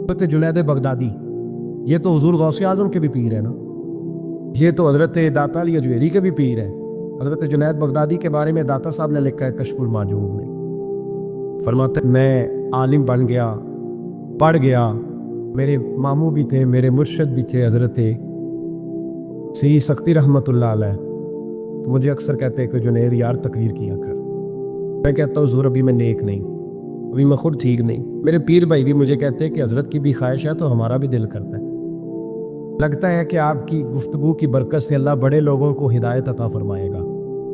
حضرت جنید بغدادی، یہ تو حضور غوث اعظم کے بھی پیر ہے نا، یہ تو حضرت داتا علی اجویری کے بھی پیر ہے۔ حضرت جنید بغدادی کے بارے میں داتا صاحب نے لکھا ہے کشف المعجوب میں، فرماتے ہیں میں عالم بن گیا، پڑھ گیا، میرے ماموں بھی تھے، میرے مرشد بھی تھے حضرت سی سختی رحمۃ اللہ علیہ، تو مجھے اکثر کہتے ہیں کہ جنید یار تقریر کیا کر۔ میں کہتا ہوں حضور ابھی میں نیک نہیں، ابھی میں خود ٹھیک نہیں۔ میرے پیر بھائی بھی مجھے کہتے ہیں کہ حضرت کی بھی خواہش ہے تو ہمارا بھی دل کرتا ہے۔ لگتا ہے کہ آپ کی گفتگو کی برکت سے اللہ بڑے لوگوں کو ہدایت عطا فرمائے گا،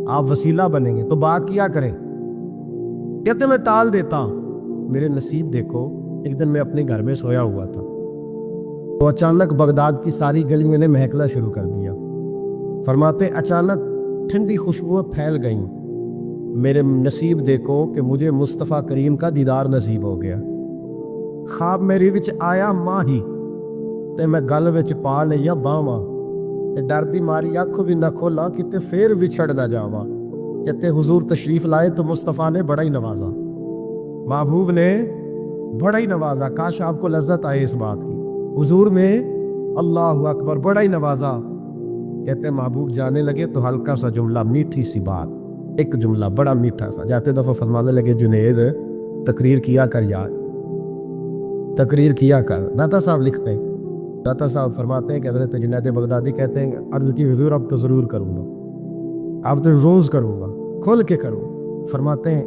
آپ وسیلہ بنیں گے، تو بات کیا کریں؟ کہتے میں ٹال دیتا۔ میرے نصیب دیکھو، ایک دن میں اپنے گھر میں سویا ہوا تھا تو اچانک بغداد کی ساری گلی میں نے مہکنا شروع کر دیا۔ فرماتے اچانک ٹھنڈی خوشبوئیں پھیل گئیں، میرے نصیب دیکھو کہ مجھے مصطفیٰ کریم کا دیدار نصیب ہو گیا۔ خواب میری وچ آیا ماہی تے میں گل وچ پا لیا باواں، تے ڈر دی ماری اکھ بھی نہ کھولا کتے پھر وچھڑ نہ جاواں۔ کہتے حضور تشریف لائے تو مصطفیٰ نے بڑا ہی نوازا، محبوب نے بڑا ہی نوازا۔ کاش آپ کو لذت آئے اس بات کی، حضور نے اللہ اکبر بڑا ہی نوازا۔ کہتے محبوب جانے لگے تو ہلکا سا جملہ، میٹھی سی بات، ایک جملہ بڑا میٹھا سا، جاتے دفعہ فرمانے لگے جنید تقریر کیا کر یار، تقریر کیا کر۔ داتا صاحب لکھتے ہیں، داتا صاحب فرماتے ہیں کہ حضرت جنید بغدادی کہتے ہیں عرض کی حضور اب تو ضرور کروں گا، اب تو روز کروں گا، کھول کے کروں۔ فرماتے ہیں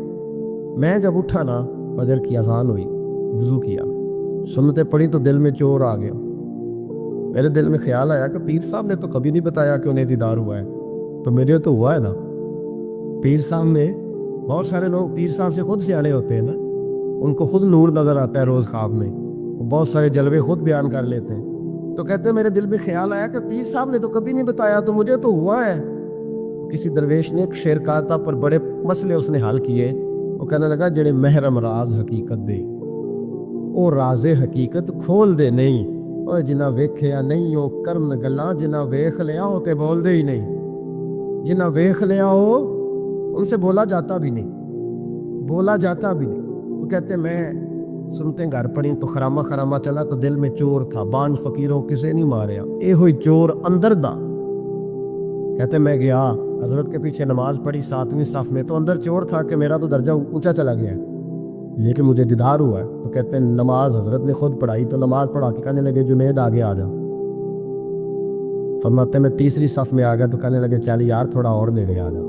میں جب اٹھا نا، فجر کی اذان ہوئی، وضو کیا، سنتیں پڑھی تو دل میں چور آ گیا۔ میرے دل میں خیال آیا کہ پیر صاحب نے تو کبھی نہیں بتایا کہ انہیں دیدار ہوا ہے، تو میرے تو ہوا ہے نا۔ پیر صاحب نے، بہت سارے لوگ پیر صاحب سے خود سیانے ہوتے ہیں نا، ان کو خود نور نظر آتا ہے روز خواب میں، بہت سارے جلوے خود بیان کر لیتے ہیں۔ تو کہتے ہیں میرے دل میں خیال آیا کہ پیر صاحب نے تو کبھی نہیں بتایا، تو مجھے تو ہوا ہے۔ کسی درویش نے ایک شعر کہا تھا، پر بڑے مسئلے اس نے حل کیے۔ وہ کہنے لگا جڑے محرم راز حقیقت دے او راز حقیقت کھول دے نہیں، اور جنہ ویکھیا نہیں او کرن گلاں، جنہ ویکھ لیا او تے بول دے ہی نہیں، جنہ ویکھ لیا او ان سے بولا جاتا بھی نہیں، بولا جاتا بھی نہیں۔ وہ کہتے میں سنتے گھر پڑی تو خرامہ خرامہ چلا تو دل میں چور تھا، بان فقیروں کسے نہیں ماریا، اے ہوئی چور اندر دا۔ کہتے میں گیا حضرت کے پیچھے نماز پڑھی 7ویں صف میں، تو اندر چور تھا کہ میرا تو درجہ اونچا چلا گیا ہے، لیکن مجھے دیدار ہوا ہے۔ تو کہتے ہیں نماز حضرت نے خود پڑھائی، تو نماز پڑھا کے کہنے لگے جنید آگے آ جا۔ فرماتے میں تیسری صف میں آ گیا تو کہنے لگے چل یار تھوڑا اور نیڑے آ جا۔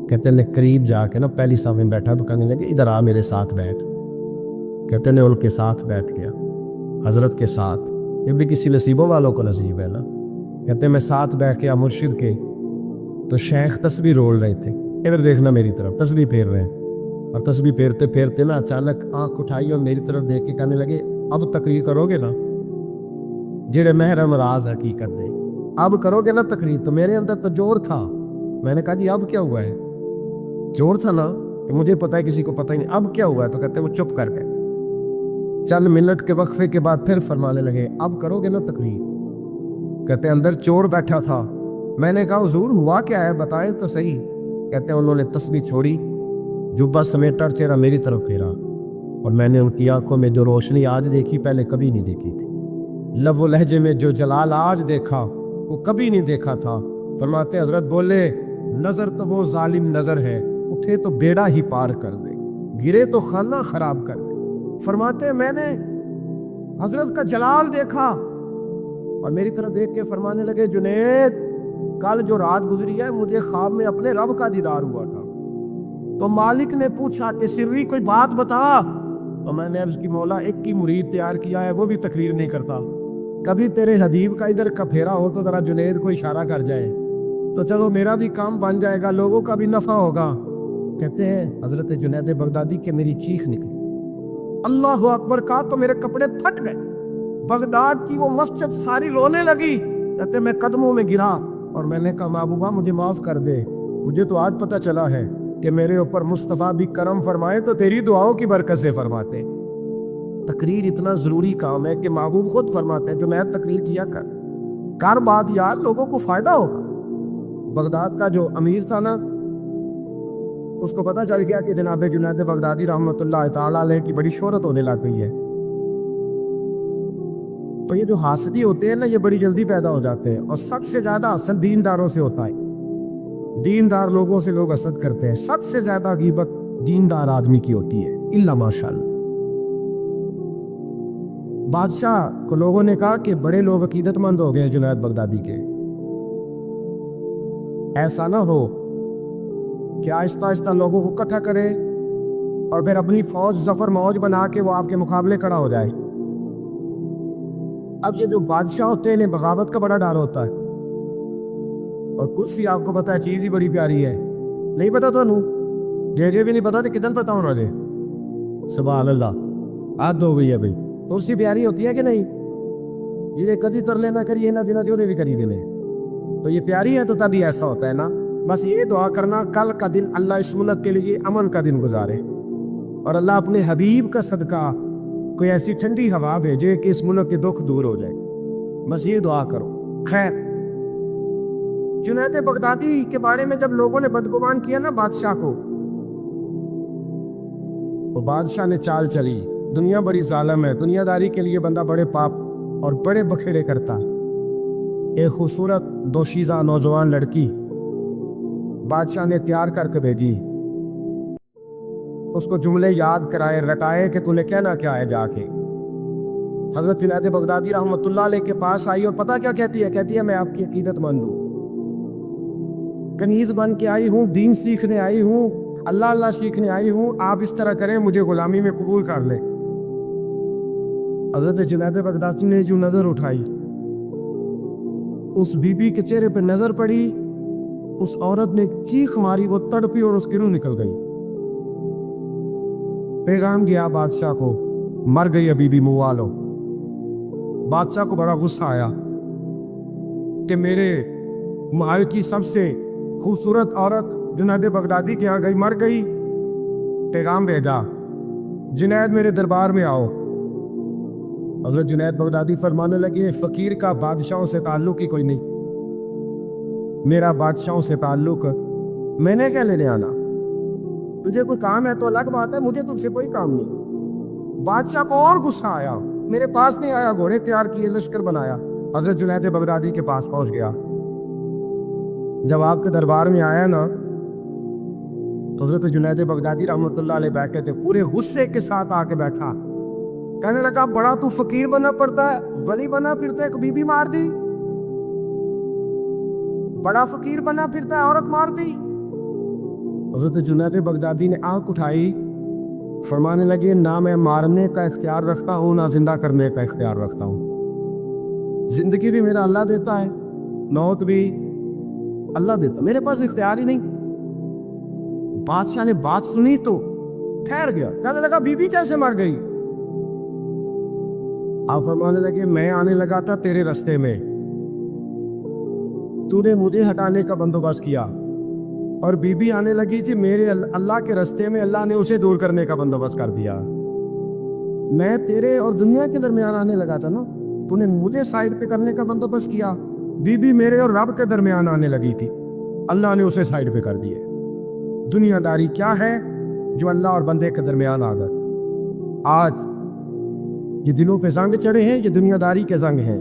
کہتے ہیں قریب جا کے نا پہلی صف میں بیٹھا تو کہنے لگے ادھر آ میرے ساتھ بیٹھ۔ کہتے ہیں ان کے ساتھ بیٹھ گیا، حضرت کے ساتھ، یہ بھی کسی نصیبوں والوں کو نصیب ہے نا۔ کہتے ہیں میں ساتھ بیٹھ کے مرشد کے، تو شیخ تسبیح رول رہے تھے، ادھر دیکھنا میری طرف، تسبیح پھیر رہے ہیں، اور تسبیح پھیرتے پھیرتے نا اچانک آنکھ اٹھائی اور میری طرف دیکھ کے کہنے لگے اب تقریر کرو گے نا، جڑے محرم راز حقیقت دے، اب کرو گے نا تقریر؟ تو میرے اندر تو جور تھا، میں نے کہا جی اب کیا ہوا ہے؟ جور تھا نا کہ مجھے پتا ہے کسی کو پتہ ہی نہیں، اب کیا ہوا ہے؟ تو کہتے ہیں وہ چپ کر گئے۔ چند منٹ کے وقفے کے بعد پھر فرمانے لگے اب کرو گے نا تقریر؟ کہتے ہیں اندر چور بیٹھا تھا، میں نے کہا حضور ہوا کیا ہے بتائیں تو صحیح۔ کہتے ہیں انہوں نے تسبیح چھوڑی، جبہ سمیٹا اور چہرہ میری طرف پھیرا، اور میں نے ان کی آنکھوں میں جو روشنی آج دیکھی پہلے کبھی نہیں دیکھی تھی، لب و لہجے میں جو جلال آج دیکھا وہ کبھی نہیں دیکھا تھا۔ فرماتے حضرت بولے نظر تو وہ ظالم نظر ہے، اٹھے تو بیڑا ہی پار کر دے، گرے تو خانہ خراب کر دے۔ فرماتے میں نے حضرت کا جلال دیکھا اور میری طرف دیکھ کے فرمانے لگے جنید کل جو رات گزری ہے مجھے خواب میں اپنے رب کا دیدار ہوا تھا، تو مالک نے پوچھا کہ سری کوئی بات بتا، تو میں نے عرض کی مولا ایک کی مرید تیار کیا ہے وہ بھی تقریر نہیں کرتا، کبھی تیرے حبیب کا ادھر کا پھیرا ہو تو ذرا جنید کو اشارہ کر جائے تو چلو میرا بھی کام بن جائے گا، لوگوں کا بھی نفع ہوگا۔ کہتے ہیں حضرت جنید بغدادی کے میری چیخ نکلی، اللہ اکبر کہا تو میرے کپڑے پھٹ گئے، بغداد کی وہ مسجد ساری رونے لگی۔ کہتے میں قدموں میں گرا اور میں نے کہا محبوبہ مجھے معاف کر دے، مجھے تو آج پتہ چلا ہے کہ میرے اوپر مصطفیٰ بھی کرم فرمائے تو تیری دعاؤں کی برکت سے فرماتے۔ تقریر اتنا ضروری کام ہے کہ محبوب خود فرماتے ہیں جنید تقریر کیا کر بات یار، لوگوں کو فائدہ ہوگا۔ بغداد کا جو امیر تھا نا، اس کو پتہ چل گیا کہ جناب جنید بغدادی رحمۃ اللہ تعالیٰ علیہ کی بڑی شہرت ہونے لگ گئی ہے، تو یہ جو حاسدی ہوتے ہیں نا یہ بڑی جلدی پیدا ہو جاتے ہیں، اور سب سے زیادہ حسد دینداروں سے ہوتا ہے۔ دیندار لوگوں سے لوگ حسد کرتے ہیں، سب سے زیادہ غیبت دیندار آدمی کی ہوتی ہے، الا ماشاءاللہ۔ بادشاہ کو لوگوں نے کہا کہ بڑے لوگ عقیدت مند ہو گئے جنید بغدادی کے، ایسا نہ ہو کہ آہستہ آہستہ لوگوں کو اکٹھا کرے اور پھر اپنی فوج ظفر موج بنا کے وہ آپ کے مقابلے کھڑا ہو جائے۔ اب یہ جو بادشاہ ہوتے ہیں انہیں بغاوت کا بڑا ڈر ہوتا ہے، اور کرسی آپ کو پتا ہے چیز ہی بڑی پیاری ہے، نہیں پتا تو جے بھی نہیں پتا تو کتنا پتا ہونا جے؟ سبحان اللہ، حد ہو گئی ہے بھائی، کرسی پیاری ہوتی ہے کہ نہیں؟ جی کدی تر لینا کریے نہ دینا جو بھی کری دینے، تو یہ پیاری ہے تو تبھی ایسا ہوتا ہے نا۔ بس یہ دعا کرنا کل کا دن اللہ اس ملک کے لیے امن کا دن گزارے، اور اللہ اپنے حبیب کا صدقہ کوئی ایسی ٹھنڈی ہوا بھیجے کہ اس ملک کے دکھ دور ہو جائے، بس یہ دعا کرو۔ خیر، جنید بغدادی کے بارے میں جب لوگوں نے بدگمان کیا نا بادشاہ کو، تو بادشاہ نے چال چلی، دنیا بڑی ظالم ہے، دنیا داری کے لیے بندہ بڑے پاپ اور بڑے بکھیرے کرتا۔ ایک خوبصورت دوشیزہ نوجوان لڑکی بادشاہ نے تیار کر کے بھیجی، اس کو جملے یاد کرائے رٹائے کہ تُونے کہنا کیا ہے جا کے۔ حضرت جنید بغدادی رحمۃ اللہ علیہ کے پاس آئی اور پتہ کیا کہتی ہے؟ کہتی ہے میں آپ کی عقیدت مند ہوں، کنیز بن کے آئی ہوں، دین سیکھنے آئی ہوں، اللہ اللہ سیکھنے آئی ہوں، آپ اس طرح کریں مجھے غلامی میں قبول کر لیں۔ حضرت جنید بغدادی نے جو نظر اٹھائی، اس بی بی کے چہرے پہ نظر پڑی، اس عورت نے چیخ ماری، وہ تڑپی اور اس کی روح نکل گئی۔ پیغام گیا بادشاہ کو، مر گئی ہے بی بی موالو۔ بادشاہ کو بڑا غصہ آیا کہ میرے محل کی سب سے خوبصورت عورت جنید بغدادی کے یہاں گئی، مر گئی۔ پیغام بھیجا، جنید میرے دربار میں آؤ۔ حضرت جنید بغدادی فرمانے لگے فقیر کا بادشاہوں سے تعلق ہی کوئی نہیں، میرا بادشاہوں سے تعلق میں نے کیا لینے آنا، تجھے کوئی کام ہے تو الگ بات ہے، مجھے تم سے کوئی کام نہیں۔ بادشاہ کو اور غصہ آیا، میرے پاس نہیں آیا، گھوڑے تیار کیے، لشکر بنایا، حضرت جنید بغدادی کے پاس پہنچ گیا۔ جب آپ کے دربار میں آیا نا، حضرت جنید بغدادی رحمۃ اللہ علیہ بیٹھے تھے، پورے غصے کے ساتھ آ کے بیٹھا، کہنے لگا بڑا تو فقیر بنا پڑتا ہے، ولی بنا پھرتا ہے، ایک بی بی مار دی، بڑا فقیر بنا پھرتا ہے، عورت مار دی۔ حضرت جنید بغدادی نے آنکھ اٹھائی، فرمانے لگے نہ میں مارنے کا اختیار رکھتا ہوں نہ زندہ کرنے کا اختیار رکھتا ہوں، زندگی بھی میرا اللہ دیتا ہے، موت بھی اللہ دیتا، میرے پاس اختیار ہی نہیں۔ بادشاہ نے بات سنی تو ٹھہر گیا، کہنے لگا بی بی کیسے مر گئی؟ آپ فرمانے لگے میں آنے لگا تھا تیرے رستے میں، تو نے مجھے ہٹانے کا بندوبست کیا، اور بی بی آنے لگی تھی میرے اللہ کے رستے میں، اللہ نے اسے دور کرنے کا بندوبست کر دیا۔ میں تیرے اور دنیا کے درمیان آنے لگا تھا نا، تو نے مجھے سائڈ پہ کرنے کا بندوبست کیا، بی بی میرے اور رب کے درمیان آنے لگی تھی، اللہ نے اسے سائڈ پہ کر دیے۔ دنیا داری کیا ہے جو اللہ اور بندے کے درمیان آ گئے؟ آج یہ دلوں پہ زنگ چڑھے ہیں، یہ دنیا داری کے زنگ ہیں۔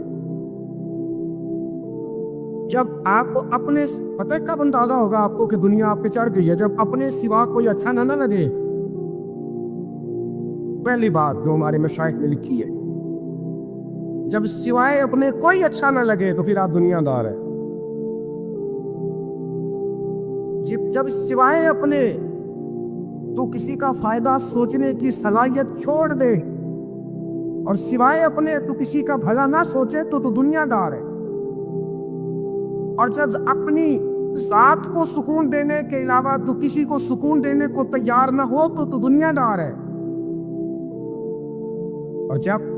جب آپ کو اپنے پتہ کب اندازہ ہوگا آپ کو کہ دنیا آپ پہ چڑھ گئی ہے؟ جب اپنے سوا کوئی اچھا نہ لگے۔ پہلی بات جو ہمارے مشائخ نے لکھی ہے، جب سوائے اپنے کوئی اچھا نہ لگے تو پھر آپ دنیا دار ہیں۔ جب سوائے اپنے تو کسی کا فائدہ سوچنے کی صلاحیت چھوڑ دے، اور سوائے اپنے تو کسی کا بھلا نہ سوچے تو دنیا دار ہے۔ اور جب اپنی ذات کو سکون دینے کے علاوہ تو کسی کو سکون دینے کو تیار نہ ہو تو دنیا دار ہے۔ اور جب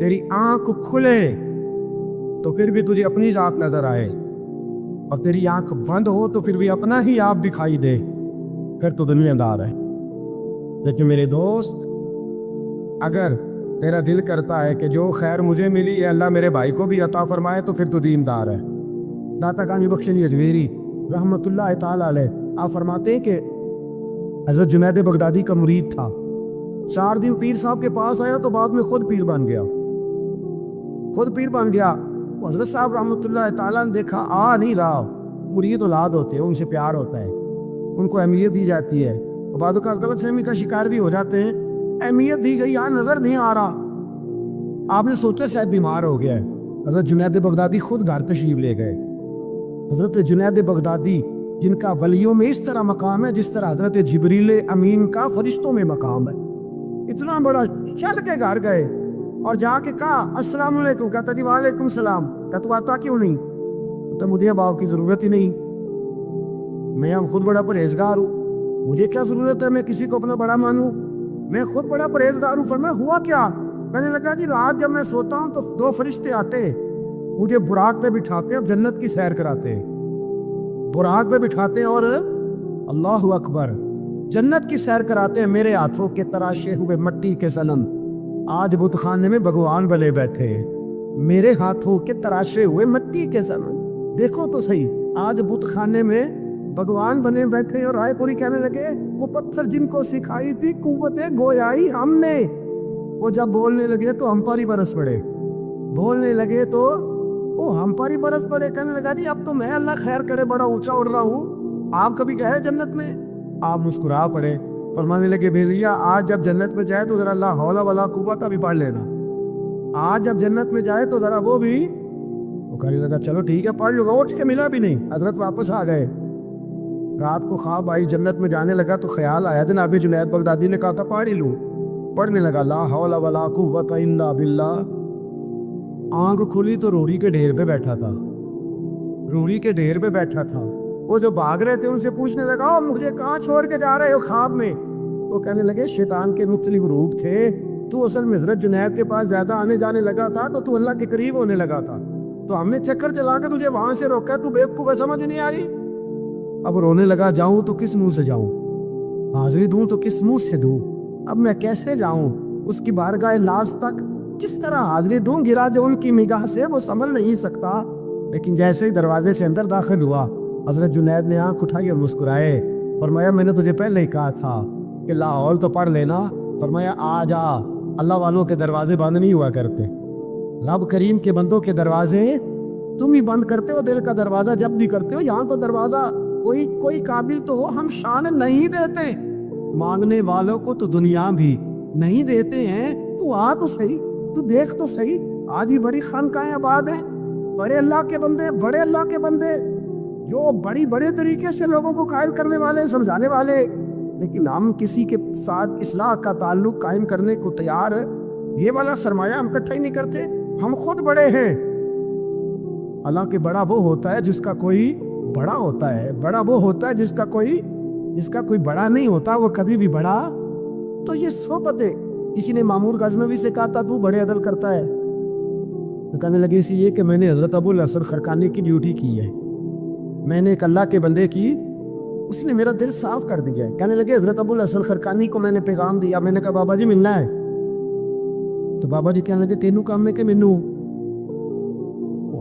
تیری آنکھ کھلے تو پھر بھی تجھے اپنی ذات نظر آئے، اور تیری آنکھ بند ہو تو پھر بھی اپنا ہی آپ دکھائی دے، پھر تو دنیا دار ہے۔ لیکن میرے دوست، اگر تیرا دل کرتا ہے کہ جو خیر مجھے ملی ہے اللہ میرے بھائی کو بھی عطا فرمائے تو پھر تو دیندار ہے۔ داتا کانی بخش علی اجمیری رحمۃ اللہ تعالیٰ علیہ آپ فرماتے ہیں کہ حضرت جنید بغدادی کا مرید تھا، 4 دن پیر صاحب کے پاس آیا تو بعد میں خود پیر بن گیا۔ خود پیر بن گیا. حضرت صاحب رحمۃ اللہ تعالیٰ نے دیکھا آ نہیں رہا, مرید اولاد ہوتے ہیں, ان سے پیار ہوتا ہے, ان کو اہمیت دی جاتی ہے, بعض اوقات غلط فہمی کا شکار بھی ہو جاتے ہیں, اہمیت دی گئی, یہاں نظر نہیں آ رہا. آپ نے سوچا شاید بیمار ہو گیا ہے. حضرت جنید بغدادی خود گھر تشریف لے گئے. حضرت جنید بغدادی جن کا ولیوں میں اس طرح مقام ہے جس طرح حضرت جبریل امین کا فرشتوں میں مقام ہے, اتنا بڑا, چل کے گھر گئے اور جا کے کہا السلام علیکم. کہتا جی وعلیکم السلام. کہتا تو آتا کیوں نہیں؟ تو مجھے اب آپ کی ضرورت ہی نہیں, میں اب خود بڑا پرہیزگار ہوں, مجھے کیا ضرورت ہے میں کسی کو اپنا بڑا مانوں, میں خود بڑا پرہیزگار ہوں. فرمایا ہوا کیا؟ کہنے لگا جی رات جب میں سوتا ہوں تو 2 فرشتے آتے ہیں, مجھے براق پہ بٹھاتے ہیں اور جنت کی سیر کراتے ہیں, براق پہ بٹھاتے ہیں اور اللہ اکبر جنت کی سیر کراتے ہیں. میرے ہاتھوں کے تراشے ہوئے مٹی کے صنم آج بت خانے میں بھگوان بنے بیٹھے ہیں, میرے ہاتھوں کے تراشے ہوئے مٹی کے صنم, دیکھو تو صحیح, آج بت خانے میں بھگوان بنے بیٹھے. اور رائے پوری کہنے لگے وہ پتھر جن کو سکھائی تھی قوت گویائی ہم نے, وہ جب بولنے لگے تو ہم پر ہی برس پڑے, بولنے لگے تو وہ ہم پر ہی برس پڑے. کہنے لگا جی اب تو میں اللہ خیر کرے بڑا اونچا اڑ رہا ہوں, آپ کبھی گئے جنت میں؟ آپ مسکرا پڑے. فرمانے لگے بھیلیا آج جب جنت میں جائے تو ذرا لا حول ولا قوت بھی پڑھ لینا, آج جب جنت میں جائے تو ذرا وہ بھی. وہ کہنے لگا چلو ٹھیک ہے پڑھ لوں گا. اٹھ کے ملا بھی نہیں, حضرت واپس آ گئے. رات کو خواب آئی, جنت میں جانے لگا تو خیال آیا جناب جنید بغدادی نے کہا تھا پڑھ ہی لوں. پڑھنے لگا لا حول ولا قوت الا باللہ. آنکھ کھلی تو روڑی کے ڈھیر پہ بیٹھا تھا, روڑی کے ڈھیر پہ بیٹھا تھا. وہ جو بھاگ رہے تھے ان سے پوچھنے لگا مجھے کہاں چھوڑ کے جا رہے ہو خواب میں؟ وہ کہنے لگے شیطان کے مختلف روپ تھے, تو اصل میں حضرت جنید کے پاس زیادہ آنے جانے لگا تھا تو اللہ کے قریب ہونے لگا تھا, تو ہم نے چکر چلا کے تجھے وہاں سے روکا, تو بیوقوف ہے سمجھ نہیں آئی. اب رونے لگا جاؤں تو کس منہ سے جاؤں, حاضری دوں تو کس منہ سے دوں, اب میں کیسے جاؤں اس کی بارگاہ لاز تک, کس طرح حاضری دوں؟ گرا جو ان کی نگاہ سے وہ سنبھل نہیں سکتا. لیکن جیسے ہی دروازے سے اندر داخل ہوا حضرت جنید نے آنکھ اٹھائی اور مسکرائے. فرمایا میں نے تجھے پہلے ہی کہا تھا کہ لاہور تو پڑھ لینا. فرمایا آ جا, اللہ والوں کے دروازے بند نہیں ہوا کرتے, رب کریم کے بندوں کے دروازے تم ہی بند کرتے ہو, دل کا دروازہ جب بھی کرتے ہو. یہاں تو دروازہ کوئی قابل تو ہو, ہم شان نہیں دیتے, مانگنے والوں کو تو دنیا بھی نہیں دیتے ہیں. تو آ تو صحیح, تو دیکھ تو صحیح, آج ہی بڑی خانقاہیں آباد ہیں, بڑے اللہ کے بندے, بڑے اللہ کے بندے جو بڑے طریقے سے لوگوں کو قائل کرنے والے, سمجھانے والے. لیکن ہم کسی کے ساتھ اصلاح کا تعلق قائم کرنے کو تیار, یہ والا سرمایہ ہم اکٹھا ہی نہیں کرتے. ہم خود بڑے ہیں. اللہ کے بڑا وہ ہوتا ہے جس کا کوئی بڑا ہوتا ہے, بڑا وہ ہوتا ہے جس کا کوئی بڑا نہیں ہوتا, وہ کبھی بھی بڑا. تو یہ صحبت ہے. کسی نے مامور غزنوی سے کہا تھا تو بڑے عدل کرتا ہے, تو کہنے لگے اسی یہ کہ میں نے حضرت ابو الحسن خرقانی کی ڈیوٹی کی ہے, میں نے ایک اللہ کے بندے کی, اس نے میرا دل صاف کر دیا ہے. کہنے لگے حضرت ابو الحسن خرقانی کو میں نے پیغام دیا, میں نے کہا بابا جی ملنا ہے, تو بابا جی کہنے لگے تینوں کام ہے کہ مینوں.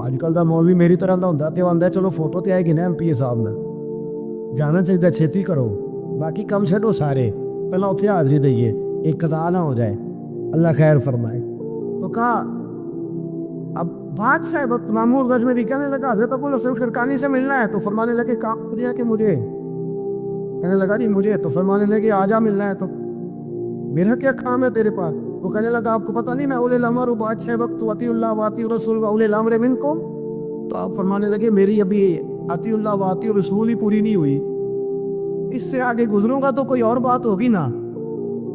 آج کل دا مولوی میری طرح دا ہوندا تے آندا چلو فوٹو تے آئے گی نا ایم پی صاحب نے, جانا چاہیے چھیتی کرو, باقی کم چھڈو سارے, پہلا اتنے حاضری دئیے, ایک قضا نہ ہو جائے, اللہ خیر فرمائے. تو کہا اب بات صاحب مامور غزنوی بھی کہنے لگا حضرت ابو الحسن خرقانی سے ملنا ہے, تو فرمانے لگے کہاں دیا کہ مجھے, کہنے لگا جی مجھے, تو فرمانے لگے آجا ملنا ہے, تو میرا کیا کام ہے تیرے پاس؟ وہ کہنے لگا آپ کو پتہ نہیں میں اولی الامر ہوں, بادشاہ وقت اطیع اللہ واطیع الرسول واولی الامر منکم. تو آپ فرمانے لگے میری ابھی اطیع اللہ واطیع الرسول ہی پوری نہیں ہوئی, اس سے آگے گزروں گا تو کوئی اور بات ہوگی نا.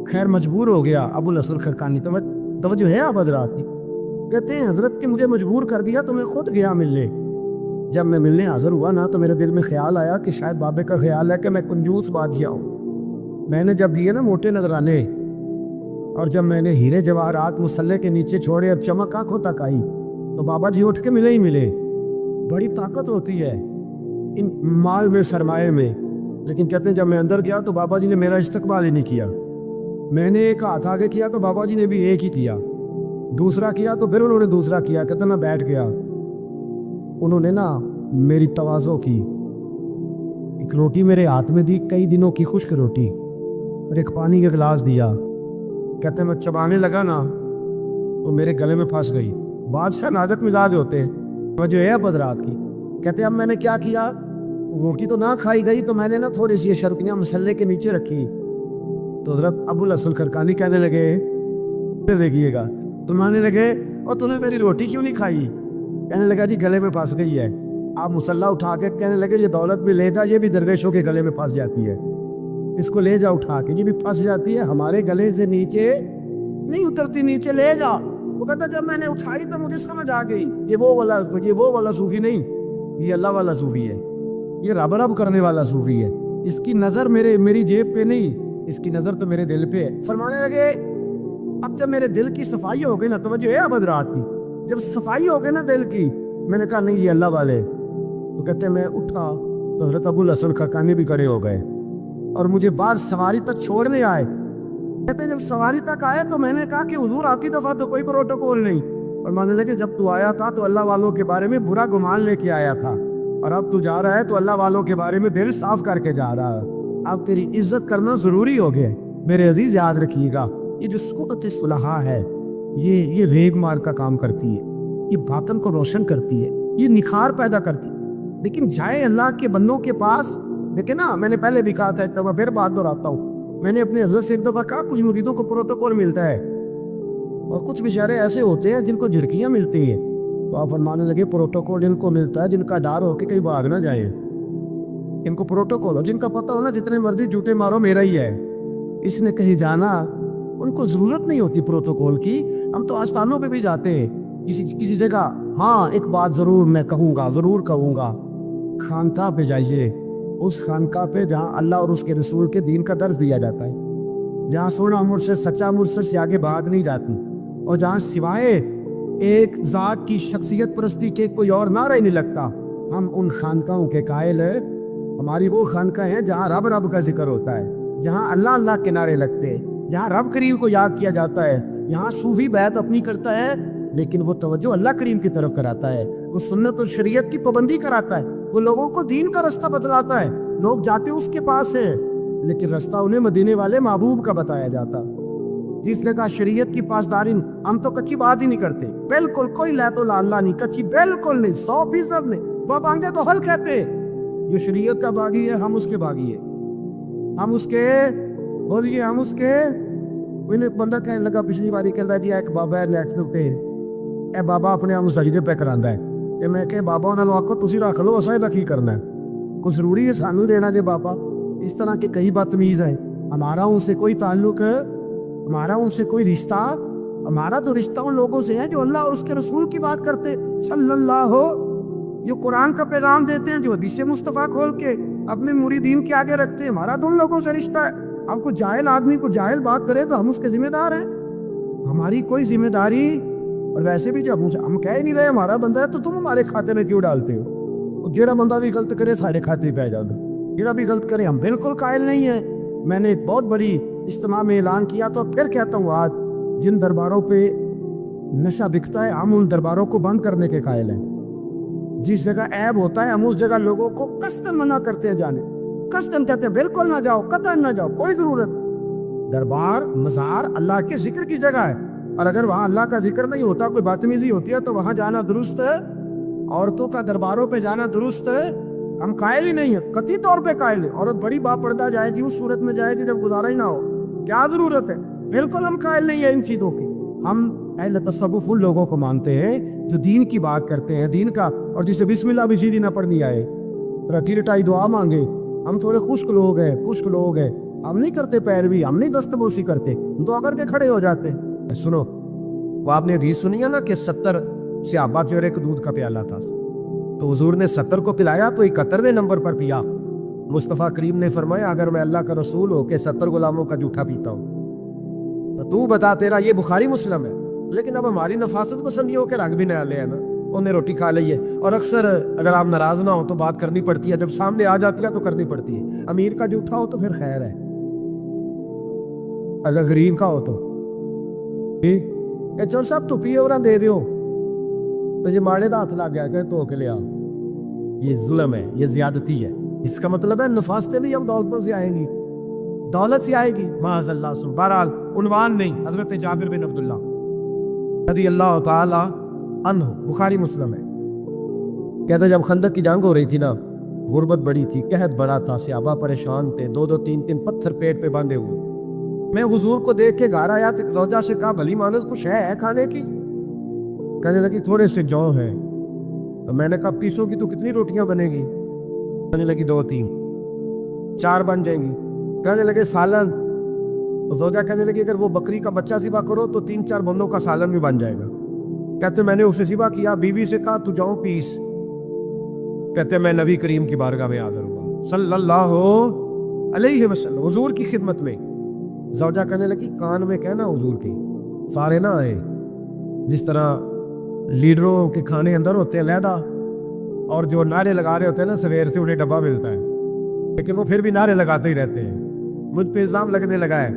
خیر مجبور ہو گیا ابو الحسن خرقانی. توجہ ہے آپ حضرات کی؟ کہتے ہیں حضرت کے مجھے مجبور کر دیا تو میں خود گیا ملنے. جب میں ملنے حاضر ہوا نا تو میرے دل میں خیال آیا کہ شاید بابے کا خیال ہے کہ میں کنجوس بادشاہ ہوں. میں نے جب دیے نا موٹے نذرانے, اور جب میں نے ہیرے جواہرات مسلح کے نیچے چھوڑے اور چمک آنکھوں تک آئی, تو بابا جی اٹھ کے ملے ہی ملے. بڑی طاقت ہوتی ہے ان مال میں, سرمایے میں. لیکن کہتے ہیں جب میں اندر گیا تو بابا جی نے میرا استقبال ہی نہیں کیا. میں نے ایک ہاتھ آگے کیا تو بابا جی نے بھی ایک ہی کیا, دوسرا کیا تو پھر انہوں نے دوسرا کیا. کہتے میں بیٹھ گیا, انہوں نے نا میری تواضع کی, ایک روٹی میرے ہاتھ میں دی, کئی دنوں کی خشک روٹی, اور ایک پانی کا گلاس دیا. کہتے میں چبانے لگا نا تو میرے گلے میں پھنس گئی, بادشاہ نازک مزاج ہوتے ہیں. جو ہے اب حضرات کی کہتے ہیں اب میں نے کیا کیا, روٹی تو نہ کھائی گئی تو میں نے نا تھوڑی سی یہ شرپیاں مسلے کے نیچے رکھی. تو حضرت ابو الحسن خرقانی کہنے لگے دیکھیے گا, تو ماننے لگے اور تم نے میری روٹی کیوں نہیں کھائی؟ کہنے لگا جی گلے میں پھنس گئی ہے. آپ مسلح اٹھا کے کہنے لگے یہ دولت بھی لے جا, یہ بھی درویشوں کے گلے میں پھنس جاتی ہے, اس کو لے جا اٹھا کے, یہ بھی پھنس جاتی ہے, ہمارے گلے سے نیچے نہیں اترتی, نیچے لے جا. وہ کہتا جب میں نے اٹھائی تو مجھے سمجھ آ گئی یہ وہ والا صوفی نہیں, یہ اللہ والا صوفی ہے, یہ رب رب کرنے والا صوفی ہے. اس کی نظر میری جیب پہ نہیں, اس کی نظر تو میرے دل پہ ہے. فرمانے لگے اب جب میرے دل کی صفائی ہو گئی نا, توجہ ہے اب حضرات کی, جب صفائی ہو گئی نا دل کی, میں نے کہا نہیں یہ اللہ والے. تو کہتے ہیں میں اٹھا تو حضرت ابو الحسن خرقانی بھی کھڑے ہو گئے اور مجھے بعد سواری تک چھوڑنے آئے. کہتے ہیں جب سواری تک آئے تو میں نے کہا کہ حضور آتی دفعہ تو کوئی پروٹوکول نہیں, اور ماننے لگے جب تو آیا تھا تو اللہ والوں کے بارے میں برا گمان لے کے آیا تھا, اور اب تو جا رہا ہے تو اللہ والوں کے بارے میں دل صاف کر کے جا رہا ہے. اب تیری عزت کرنا ضروری ہو گیا. میرے عزیز یاد رکھیے گا, یہ جو سکوت صلحاء ہے یہ ریگ مال کا کام کرتی ہے, یہ باطن کو روشن کرتی ہے, یہ نکھار پیدا کرتی ہے. لیکن جائے اللہ کے بندوں کے پاس, دیکھیں نا میں نے پہلے بھی کہا تھا, ایک دفعہ پھر بات دہراتا ہوں, میں نے اپنے حضرت سے ایک دفعہ کہا کچھ مریدوں کو پروٹوکول ملتا ہے اور کچھ بیچارے ایسے ہوتے ہیں جن کو جھڑکیاں ملتی ہیں. تو آپ فرمانے لگے پروٹوکول جن کو ملتا ہے جن کا ڈر ہو کہ کہیں بھاگ نہ جائے, ان کو پروٹوکول ہو, جن کا پتہ ہو نا جتنے مرضی جوتے مارو میرا ہی ہے, اس نے کہیں جانا, ان کو ضرورت نہیں ہوتی پروٹوکول کی. ہم تو آستانوں پہ بھی جاتے ہیں کسی جگہ, ہاں ایک بات ضرور میں ضرور کہوں گا, خانقاہ پہ جائیے, اس خانقاہ پہ جہاں اللہ اور اس کے رسول کے دین کا درس دیا جاتا ہے, جہاں سونا مرشد سچا مرشد سے آگے بات نہیں جاتی, اور جہاں سوائے ایک ذات کی شخصیت پرستی کے کوئی اور نعرہ ہی نہیں لگتا. ہم ان خانقاہوں کے قائل ہیں. ہماری وہ خانقاہ ہیں جہاں رب کا ذکر ہوتا ہے, جہاں اللہ کے نعرے لگتے ہیں, جہاں رب کریم کو یاد کیا جاتا ہے. یہاں صوفی بیعت اپنی کرتا ہے لیکن وہ توجہ اللہ کریم کی طرف کراتا ہے, وہ سنت اور شریعت کی پابندی کراتا ہے, وہ لوگوں کو دین کا رستہ بتلاتا ہے. لوگ جاتے اس کے پاس ہیں لیکن رستہ انہیں مدینے والے محبوب کا بتایا جاتا. جس نے کہا شریعت کی پاسداری, ہم تو کچی بات ہی نہیں کرتے, بالکل کوئی لے تو اللہ نہیں, کچی بالکل نہیں, 100% نہیں. وہ باندھے تو حل کہتے, جو شریعت کا باغی ہے ہم اس کے باغی ہیں, ہم اس کے بولیے, ہم اس کے. انہیں ایک بندہ کہنے لگا پچھلی باری, کہتا ہے جی ایک بابا ہے نیٹ کے اوپر, اے بابا اپنے آپ سجدے پہ کراندہ ہے. تے میں کہ بابا انہوں نے آکو تسی رکھ لو, اسا دا کی کرنا ہے, کوئی ضروری ہے سانو دینا جے بابا. اس طرح کے کئی بدتمیز ہیں. ہمارا ان سے کوئی تعلق, ہمارا ان سے کوئی رشتہ, ہمارا تو رشتہ ان لوگوں سے ہے جو اللہ اور اس کے رسول کی بات کرتے صلی اللہ ہو, جو قرآن کا پیغام دیتے ہیں, جو حدیث مصطفیٰ کھول کے اپنے مریدین کے آگے رکھتے ہیں. ہمارا تو ان لوگوں سے رشتہ ہے. اب کو جاہل آدمی کو جاہل بات کرے تو ہم اس کے ذمہ دار ہیں. ہماری کوئی ذمہ داری, اور ویسے بھی جب ہم کہہ ہی نہیں رہے ہمارا بندہ ہے تو تم ہمارے کھاتے میں کیوں ڈالتے ہو؟ جیڑا بندہ بھی غلط کرے سارے کھاتے پہ جا دو, جیڑا بھی غلط کرے. ہم بالکل قائل نہیں ہیں. میں نے ایک بہت بڑی اجتماع میں اعلان کیا تو پھر کہتا ہوں, آج جن درباروں پہ نشہ بکتا ہے ہم ان درباروں کو بند کرنے کے قائل ہیں. جس جگہ عیب ہوتا ہے ہم اس جگہ لوگوں کو قصداً منع کرتے ہیں جانے, قصداً کہتے ہیں بالکل نہ جاؤ, قطعاً نہ جاؤ, کوئی ضرورت. دربار مزار اللہ کے ذکر کی جگہ ہے, اور اگر وہاں اللہ کا ذکر نہیں ہوتا, کوئی بدتمیزی ہوتی ہے تو وہاں جانا درست ہے. عورتوں کا درباروں پہ جانا درست ہے, ہم قائل ہی نہیں ہیں, قطعی طور پہ قائل ہیں. عورت بڑی باپردہ جائے گی اس صورت میں جائے گی جب گزارا ہی نہ ہو, کیا ضرورت ہے؟ بالکل ہم قائل نہیں ہیں ان چیزوں کی. ہم اہل تصوف ان لوگوں کو مانتے ہیں جو دین کی بات کرتے ہیں, دین کا, اور جسے بسم اللہ بھی سیدھی نہ پڑھنی آئے, رٹی رٹائی دعا مانگے. ہم تھوڑے خشک لوگ ہیں, ہم نہیں کرتے پیروی, ہم نہیں دستبوسی کرتے, دعا کر کے کھڑے ہو جاتے ہیں. سنو, وہ آپ نے حدیث سنی ہے نا کہ 70 صحابہ کے اور ایک دودھ کا پیالہ تھا, تو حضور نے 70 کو پلایا تو 71ویں نمبر پر پیا. مصطفیٰ کریم نے فرمایا اگر میں اللہ کا رسول ہو کے 70 غلاموں کا جھوٹا پیتا ہوں تو بتا تیرا. یہ بخاری مسلم ہے. لیکن اب ہماری نفاست پسند یہ ہو کے رنگ بھی نہ لے, ہے نا, انہیں روٹی کھا لی ہے. اور اکثر اگر آپ ناراض نہ ہو تو بات کرنی پڑتی ہے, جب سامنے آ جاتی ہے تو کرنی پڑتی ہے. امیر کا جھوٹا ہو تو پھر خیر ہے, اگر غریب کا ہو تو چل سب تو پیے اور دے دیو, تو یہ ماڑے دا ہاتھ لگ گیا کہ تو کے لیا, یہ ظلم ہے, یہ زیادتی ہے. اس کا مطلب ہے نفاستیں بھی ہم دولت سے آئیں گی, دولت سے آئے گی معاذ اللہ. بہرحال عنوان نہیں, حضرت جابر بن عبداللہ رضی اللہ تعالی عنہ، بخاری مسلم ہے، کہتا جب خندق کی جنگ ہو رہی تھی نا، غربت بڑی تھی، قحط بڑا تھا، صحابہ پریشان تھے، 2 3 پتھر پیٹ پہ باندھے ہوئے. میں حضور کو دیکھ کے گھر آیا تو زوجہ سے کہا بھلی مانس کچھ ہے کھانے کی؟ کہنے لگی تھوڑے سے جو ہیں. تو میں نے کہا پیسوں کی تو کتنی روٹیاں بنے گی؟ کہنے لگی 2 3 4 بن جائیں گی. کہنے لگے سالن. زوجہ کہنے لگی اگر وہ بکری کا بچہ ذبح کرو تو 3 4 بندوں کا سالن بھی بن جائے گا. کہتے میں نے اسے ذبح کیا، بیوی سے کہا تو جاؤ پیس. کہتے میں نبی کریم کی بارگاہ میں حاضر ہوا صلی اللہ علیہ وسلم، حضور کی خدمت میں. زوجہ کہنے لگی کان میں کہنا حضور کی سارے نہ آئے، جس طرح لیڈروں کے کھانے اندر ہوتے ہیں علیحدہ، اور جو نعرے لگا رہے ہوتے ہیں نا سویر سے انہیں ڈبہ ملتا ہے، لیکن وہ پھر بھی نعرے لگاتے ہی رہتے ہیں. مجھ پہ الزام لگنے لگا ہے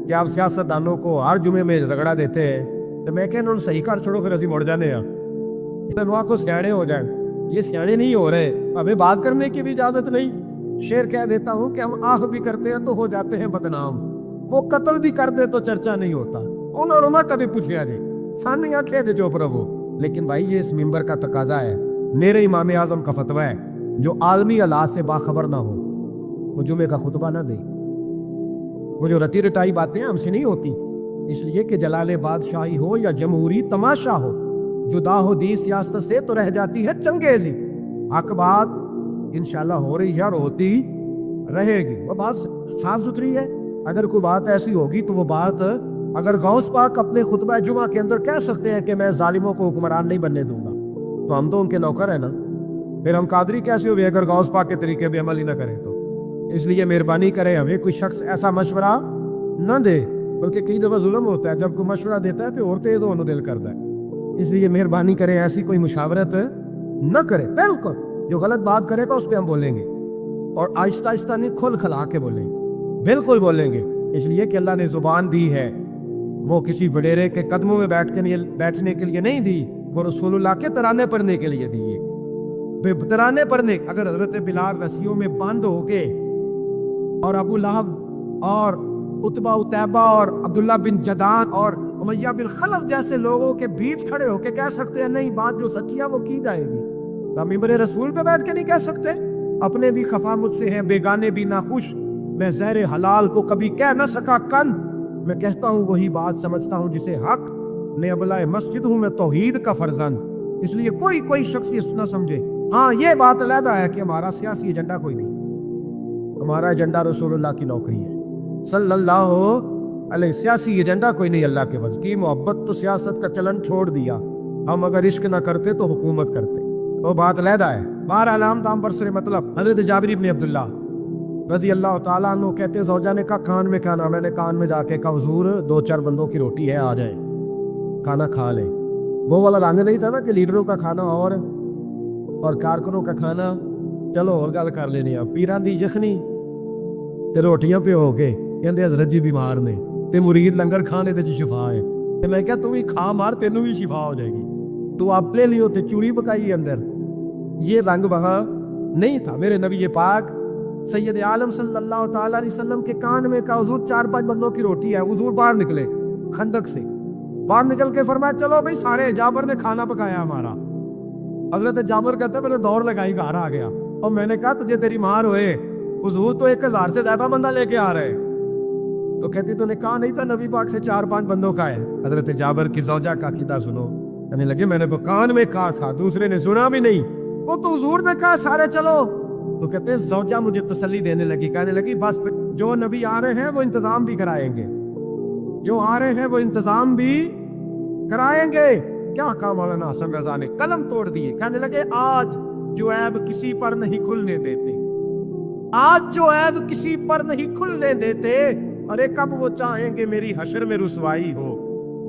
کہ آپ سیاست دانوں کو ہر جمعے میں رگڑا دیتے ہیں. تو میں کہ انہوں نے صحیح کار چھوڑو پھر اسی مڑ جانے ہیں کو سیاڑے ہو جائیں. یہ سیاڑے نہیں ہو رہے، ہمیں بات کرنے کی بھی اجازت نہیں. شعر کہہ دیتا ہوں کہ ہم آہ بھی کرتے ہیں تو ہو جاتے ہیں بدنام، وہ قتل بھی کر دے تو چرچا نہیں ہوتا. انہوں نے کبھی پوچھا جی سان آنکھیں دے جو پرو. لیکن بھائی یہ اس ممبر کا تقاضا ہے، میرے امام اعظم کا فتویٰ ہے، جو عالمی حالات سے باخبر نہ ہو وہ جمعے کا خطبہ نہ دے. وہ جو رتی رٹائی باتیں ہم سے نہیں ہوتی، اس لیے کہ جلال بادشاہی ہو یا جمہوری تماشا ہو، جدا ہو دی سیاست سے تو رہ جاتی ہے چنگیزی. حق بات انشاءاللہ ہو رہی ہے اور ہوتی رہے گی. وہ بات صاف ستھری ہے. اگر کوئی بات ایسی ہوگی تو وہ بات اگر غوث پاک اپنے خطبہ جمعہ کے اندر کہہ سکتے ہیں کہ میں ظالموں کو حکمران نہیں بننے دوں گا، تو ہم تو ان کے نوکر ہیں نا. پھر ہم قادری کیسے ہوئے اگر غوث پاک کے طریقے پہ عمل ہی نہ کریں تو؟ اس لیے مہربانی کرے ہمیں کوئی شخص ایسا مشورہ نہ دے، بلکہ کئی دفعہ ظلم ہوتا ہے، جب کوئی مشورہ دیتا ہے تو عورتیں دونوں دل کرتا ہے. اس لیے مہربانی کرے ایسی کوئی مشاورت نہ کرے. بالکل جو غلط بات کرے گا اس پہ ہم بولیں گے، اور آہستہ آہستہ نہیں کھل کھلا کے بولیں گے، بالکل بولیں گے. اس لیے کہ اللہ نے زبان دی ہے، وہ کسی وڈیرے کے قدموں میں بیٹھنے کے لیے نہیں دی، وہ رسول اللہ کے ترانے پڑھنے کے لیے دی ہے. ترانے پڑھنے اگر حضرت بلال رسیوں میں بند ہو کے اور ابو لہب اور عتبہ اتیبہ اور عبداللہ بن جدان اور امیہ بن خلف جیسے لوگوں کے بیچ کھڑے ہو کے کہہ سکتے ہیں نہیں بات جو سچی ہے وہ کی جائے گی، ہم ممبر رسول پہ بیٹھ کے نہیں کہہ سکتے؟ اپنے بھی خفا مجھ سے ہیں، بیگانے بھی ناخوش، میں زہر حلال کو کبھی کہہ نہ سکا کن، میں کہتا ہوں وہی بات سمجھتا ہوں جسے حق نے ابلائے مسجد ہوں میں توحید کا فرزند. اس لیے کوئی شخص یہ نہ سمجھے. ہاں یہ بات علیحدہ ہے کہ ہمارا سیاسی ایجنڈا کوئی نہیں، ہمارا ایجنڈا رسول اللہ کی نوکری ہے صلی اللہ علیہ. سیاسی ایجنڈا کوئی نہیں اللہ کے وجہ کی. محبت تو سیاست کا چلن چھوڑ دیا، ہم اگر عشق نہ کرتے تو حکومت کرتے، وہ بات علیحدہ ہے. بہرحال عام طام پر سر مطلب حضرت جابر بن عبداللہ رضی اللہ تعالیٰ عنہ کہتے ہیں زوجہ نے کہا کان میں کھانا. میں نے کان میں جا کے کہا حضور 2 4 بندوں کی روٹی ہے، آ جائے کھانا کھا لیں. وہ والا رنگ نہیں تھا نا کہ لیڈروں کا کھانا اور کارکنوں کا کھانا چلو اور گل کر لینی. پیران دی یخنی تے روٹیاں پہ ہو کے کہندے حضرت جی بیمار نے تے مرید لنگر کھانے تے شفا ہے. تے میں کہا تو بھی کھا مار تینوں بھی شفا ہو جائے گی. تو آپ لے لیو تے چوری پکائی اندر. یہ رنگ وہاں نہیں تھا. میرے نبی پاک سید عالم صلی اللہ تعالیٰ علیہ وسلم کے کان میں کہا حضور 4 5 بندوں کی روٹی ہے. حضور باہر نکلے خندق سے، باہر نکل کے فرمایا چلو بھائی سارے، جابر نے کھانا پکایا ہمارا. حضرت جابر کہتے میں نے دوڑ لگائی گھر آ گیا، اور میں نے کہا تجھے تیری مار ہوئے، حضور تو 1000 سے زیادہ بندہ لے کے آ رہے. تو کہتی تو نے کہا نہیں تھا نبی پاک سے 4 5 بندوں کا ہے. حضرت جابر کی زوجہ کا عقیدہ سنو، کہنے لگے میں نے کان میں کہا تھا، دوسرے نے سنا بھی نہیں، وہ تو حضور نے کہا سارے چلو. تو کہتے ہیں زوجہ مجھے تسلی دینے لگی، کہنے لگی بس جو نبی آ رہے ہیں وہ انتظام بھی کرائیں گے، جو آ رہے ہیں وہ انتظام بھی کرائیں گے. کیا کہا مولانا حسن رضا نے؟ قلم توڑ دیے. کہنے لگے آج جو عیب کسی پر نہیں کھلنے دیتے، آج جو عیب کسی پر نہیں کھلنے دیتے، ارے کب وہ چاہیں گے میری حشر میں رسوائی ہو،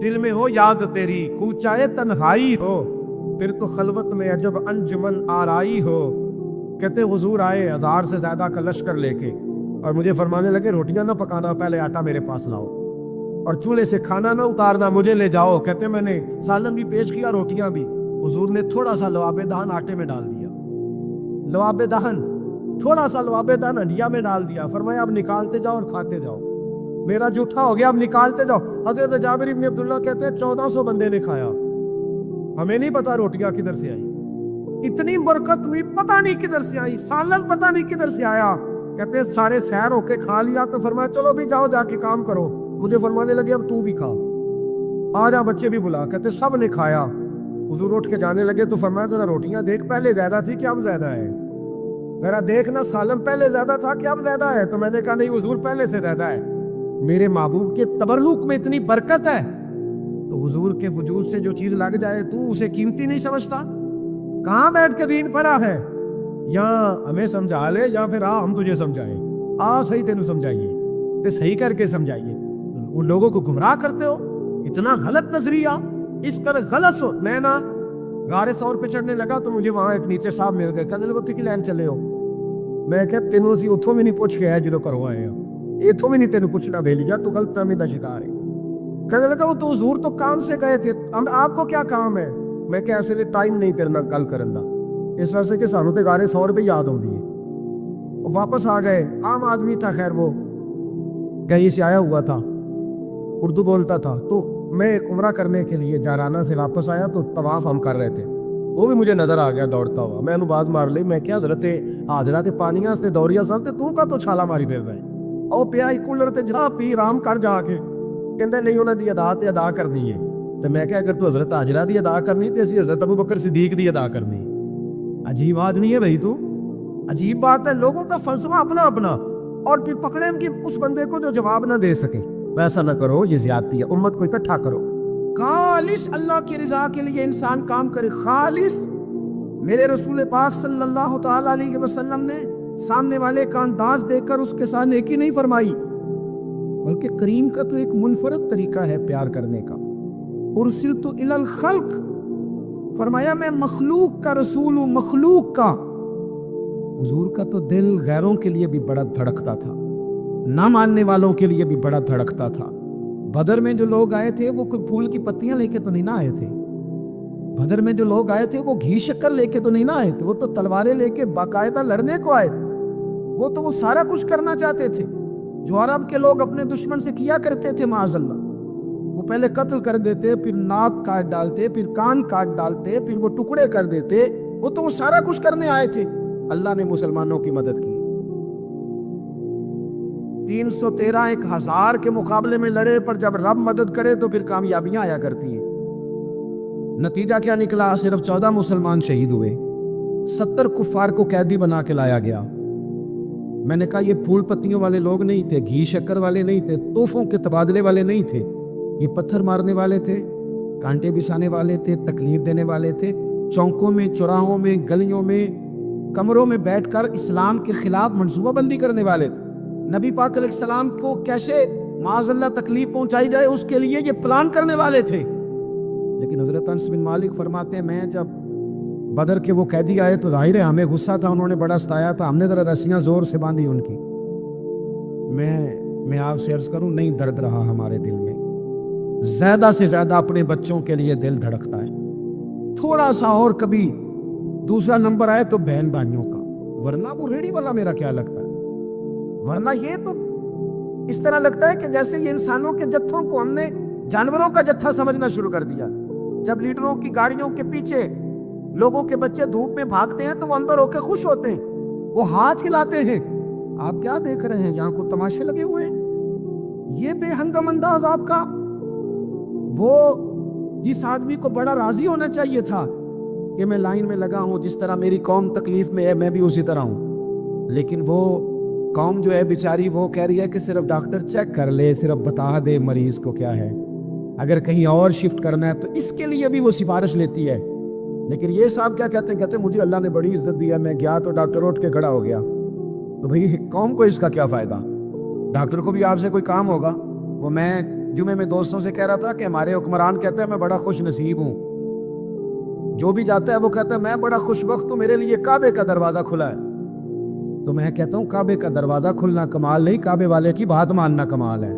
دل میں ہو یاد تیری کوچائے تنہائی ہو، پھر تو خلوت میں عجب انجمن آرائی ہو. کہتے حضور آئے 1000 سے زیادہ کا لشکر لے کے، اور مجھے فرمانے لگے روٹیاں نہ پکانا، پہلے آٹا میرے پاس لاؤ، اور چولہے سے کھانا نہ اتارنا، مجھے لے جاؤ. کہتے میں نے سالن بھی پیش کیا، روٹیاں بھی. حضور نے تھوڑا سا لواب دہن آٹے میں ڈال دیا، لواب دہن تھوڑا سا لواب دہن ہنڈیا میں ڈال دیا. فرمایا اب نکالتے جاؤ اور کھاتے جاؤ، میرا جھوٹا ہو گیا، اب نکالتے جاؤ. حضرت جابر بن عبداللہ کہتے ہیں 1400 بندے نے کھایا، ہمیں نہیں پتا روٹیاں کدھر سے آئی، اتنی برکت ہوئی پتہ نہیں کدھر سے آئی، سالن پتہ نہیں کدھر سے آیا۔ کہتے ہیں سارے سیر ہو کے کھا لیا تو فرمایا چلو بھی جاؤ جا کے کام کرو، مجھے فرمانے لگے اب تو بھی کھا، آ جا بچے بھی بلا۔ کہتے سب نے کھایا، حضور اٹھ کے جانے لگے تو فرمایا ذرا روٹیاں دیکھ، پہلے زیادہ تھی کہ اب زیادہ ہے؟ ذرا دیکھنا سالن پہلے زیادہ تھا کہ اب زیادہ ہے؟ تو میں نے کہا نہیں حضور پہلے سے زیادہ ہے، میرے محبوب کے تبرک میں اتنی برکت ہے۔ تو حضور کے وجود سے جو چیز لگ جائے تو اسے قیمتی نہیں سمجھتا؟ کہاں بیٹھ کے دین پڑھا ہے؟ یا ہمیں سمجھا لے یا پھر ہم تجھے سمجھائیں، صحیح تینوں سمجھائیے تے صحیح کر کے سمجھائیے۔ ان لوگوں کو گمراہ کرتے ہو، اتنا غلط نظریہ، اس قدر غلط ہو۔ میں نا غار ثور پہ چڑھنے لگا تو مجھے وہاں ایک نیچے صاحب مل گئے، کہنے لگے تھی کہ لین چلے ہو؟ میں کہا تینوں اسی اتھوں بھی نہیں پوچھ کے آیا جدو کرو آئے ہیں، اتھوں بھی نہیں تینوں پوچھنا بھیلی جا، تو غلط فہمی دا شکار ہے۔ کہنے لگا وہ تو حضور تو کام سے گئے تھے، آپ کو کیا کام ہے؟ میں کہا ایسے ٹائم نہیں تیرے نال گل کرن دا، اس وجہ سے کہ سانوں تے غار ثور پہ یاد ہوندی ہے۔ واپس آ گئے، عام آدمی تھا، خیر وہ کہیں سے آیا ہوا تھا، اردو بولتا تھا۔ تو میں ایک عمرہ کرنے کے لیے جارانہ سے واپس آیا تو طواف ہم کر رہے تھے، وہ بھی مجھے نظر آ گیا دوڑتا ہوا، میں انہوں بات مار لی، میں کیا حضرت حاضرہ تے پانیاں سے دوڑیا سن تے تو کا تو چھالا ماری پھر رہے او پیا ہی کولر تے جا پی رام کر جا کے، کہندے نہیں انہاں دی ادا تے ادا کرنی ہے۔ تو میں کہا اگر تو حضرت حاجرہ دی ادا کرنی تے اسی حضرت ابوبکر صدیق دی ادا کرنی۔ عجیب آدمی ہے بھائی تو، عجیب بات ہے، لوگوں کا فلسفہ اپنا اپنا، اور پھر پکڑیں کہ اس بندے کو جو جواب نہ دے سکے۔ ویسا نہ کرو، یہ زیادتی ہے، امت کو اکٹھا کرو، خالص اللہ کی رضا کے لیے انسان کام کرے، خالص۔ میرے رسول پاک صلی اللہ تعالی علیہ وسلم نے سامنے والے کا انداز دیکھ کر اس کے ساتھ نیکی نہیں فرمائی، بلکہ کریم کا تو ایک منفرد طریقہ ہے پیار کرنے کا۔ ارسلت الی الخلق، فرمایا میں مخلوق کا رسول ہوں، مخلوق کا۔ حضور کا تو دل غیروں کے لیے بھی بڑا دھڑکتا تھا، نہ ماننے والوں کے لیے بھی بڑا دھڑکتا تھا۔ بدر میں جو لوگ آئے تھے وہ کوئی پھول کی پتیاں لے کے تو نہیں نہ آئے تھے، بدر میں جو لوگ آئے تھے وہ گھی شکر لے کے تو نہیں نہ آئے تھے، وہ تو تلواریں لے کے باقاعدہ لڑنے کو آئے، وہ سارا کچھ کرنا چاہتے تھے جو عرب کے لوگ اپنے دشمن سے کیا کرتے تھے معاذ اللہ۔ وہ پہلے قتل کر دیتے، پھر ناک کاٹ ڈالتے، پھر کان کاٹ ڈالتے، پھر وہ ٹکڑے کر دیتے، وہ سارا کچھ کرنے آئے تھے۔ اللہ نے مسلمانوں کی مدد کی، 313 1000 کے مقابلے میں لڑے، پر جب رب مدد کرے تو پھر کامیابیاں آیا کرتی ہیں۔ نتیجہ کیا نکلا؟ صرف 14 مسلمان شہید ہوئے، 70 کفار کو قیدی بنا کے لایا گیا۔ میں نے کہا یہ پھول پتیوں والے لوگ نہیں تھے، گھی شکر والے نہیں تھے، تحفوں کے تبادلے والے نہیں تھے، یہ پتھر مارنے والے تھے، کانٹے بسانے والے تھے، تکلیف دینے والے تھے، چوکوں میں، چوراہوں میں، گلیوں میں، کمروں میں بیٹھ کر اسلام کے خلاف منصوبہ بندی کرنے والے تھے۔ نبی پاک علیہ السلام کو کیسے معاذ اللہ تکلیف پہنچائی جائے اس کے لیے یہ پلان کرنے والے تھے۔ لیکن حضرت انس بن مالک فرماتے ہیں میں جب بدر کے وہ قیدی آئے تو ظاہر ہے ہمیں غصہ تھا، انہوں نے بڑا ستایا تھا، ہم نے ذرا رسیاں زور سے باندھی ان کی۔ میں آپ سے عرض کروں نہیں درد رہا ہمارے دل میں، زیادہ سے زیادہ اپنے بچوں کے لیے دل دھڑکتا ہے، تھوڑا سا اور کبھی دوسرا نمبر آئے تو بہن بھائیوں کا، ورنہ وہ ریڑھی والا میرا کیا لگتا ہے، ورنہ یہ تو اس طرح لگتا ہے کہ جیسے یہ انسانوں کے جتھوں کو ہم نے جانوروں کا جتھا سمجھنا شروع کر دیا۔ جب لیڈروں کی گاڑیوں کے پیچھے لوگوں کے بچے دھوپ میں بھاگتے ہیں تو وہ اندر ہو کے خوش ہوتے ہیں، وہ ہاتھ ہلاتے ہیں۔ آپ کیا دیکھ رہے ہیں؟ یہاں کو تماشے لگے ہوئے ہیں؟ یہ بے ہنگم انداز آپ کا، وہ جس آدمی کو بڑا راضی ہونا چاہیے تھا کہ میں لائن میں لگا ہوں، جس طرح میری قوم تکلیف میں ہے میں بھی اسی طرح ہوں، لیکن وہ قوم جو ہے بیچاری وہ کہہ رہی ہے کہ صرف ڈاکٹر چیک کر لے، صرف بتا دے مریض کو کیا ہے، اگر کہیں اور شفٹ کرنا ہے تو اس کے لیے بھی وہ سفارش لیتی ہے۔ لیکن یہ صاحب کیا کہتے ہیں مجھے اللہ نے بڑی عزت دی ہے، میں گیا تو ڈاکٹر اٹھ کے کھڑا ہو گیا، تو بھئی قوم کو اس کا کیا فائدہ؟ ڈاکٹر کو بھی آپ سے کوئی کام ہوگا۔ وہ میں جمعے میں دوستوں سے کہہ رہا تھا کہ ہمارے حکمران کہتے ہیں میں بڑا خوش نصیب ہوں، جو بھی جاتا ہے وہ کہتا ہے میں بڑا خوش وقت ہوں، میرے لیے کعبے کا دروازہ کھلا ہے۔ تو میں کہتا ہوں کعبے کا دروازہ کھلنا کمال نہیں، کعبے والے کی بات ماننا کمال ہے۔